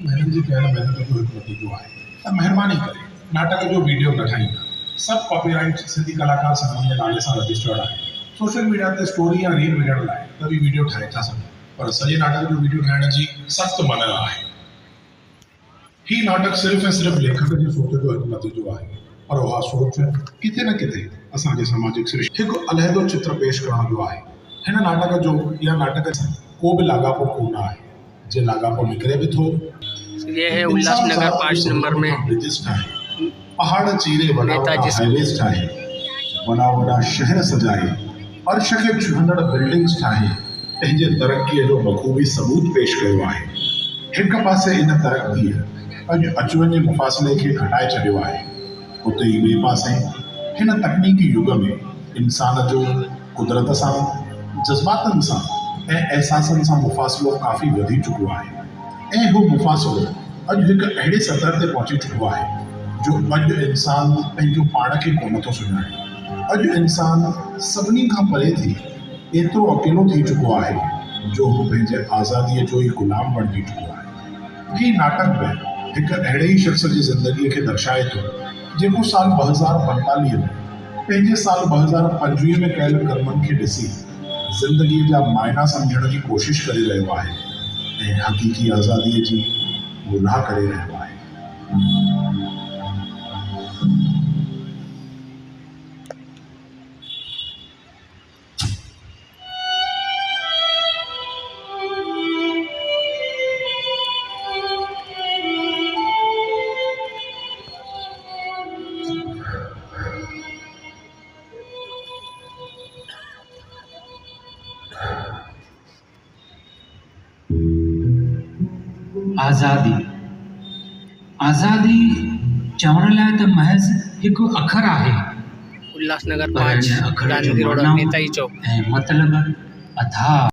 महिननि जी कयल महिनत जो हिकु नतीजो आहे त महिरबानी करे नाटक जो वीडियो न ठाहींदा। सभु कॉपीराइट सिंधी कलाकार संघ जे नाले सां रजिस्टर्ड आहे। सोशल मीडिया ते स्टोरी या रील विझण लाइ त बि वीडियो ठाहे था सघो, पर सॼे नाटक जो वीडियो ठाहिण जी सख़्त मना आहे। ही नाटक सिर्फ़ ऐं सिर्फ़ लेखक जी सोच जो हिकु नतीजो आहे, पर उहा सोच किथे न किथे असांजे सामाजिक सृष्टि हिकु अलहदो चित्र पेश करण जो आहे। हिन नाटक जो या नाटक सां को बि लाॻापो कोन आहे। जे लाॻापो निकिरे बि थो, ये है उल्लासनगर 5 नंबर में पहाड़ चीरे वॾा वॾा हाईवेज़ ठाहे, वॾा वॾा शहर सजाए, अर्श खे छुहंदड़ बिल्डिंग्स ठाहे पंहिंजे तरक़ीअ जो बख़ूबी सबूत पेश कयो आहे। हिक पासे इन तरक़ीअ अॼु अचवञ जे मुफ़ासिले खे घटाए छॾियो आहे, उते ई ॿिए पासे हिन तकनीकी युग में इंसान जो कुदरत सां, जज़्बातनि सां ऐं अहसासनि सां मुफ़ासिलो काफ़ी वधी चुको आहे ऐं हू मुफ़ासिलो अॼु हिकु अहिड़े सतह ते पहुची चुको आहे जो अॼु इंसान पंहिंजो पाण खे कोन थो सुञाणे। अॼु इंसान सभिनी खां परे थी एतिरो अकेलो थी चुको आहे जो हू पंहिंजे आज़ादीअ जो ई गुलाम बणिजी चुको आहे। ही नाटक बि हिकु अहिड़े ई शख़्स जी ज़िंदगीअ खे दर्शाए थो जेको साल 2045 में पंहिंजे साल 2025 में कयल कर्मनि खे ॾिसी ज़िंदगीअ जा मायना सम्झण जी कोशिश करे रहियो आहे ऐं हक़ीक़ी आज़ादीअ जी ॻोल्हा करे रहियो आहे। आज़ादी आज़ादी चवण लाइ त महज़ हिकु अखर आहे, उल्लासनगर पर 5 हिन अखर जो गांधी रोड माना नेताजी चौक ऐं मतिलब अथाह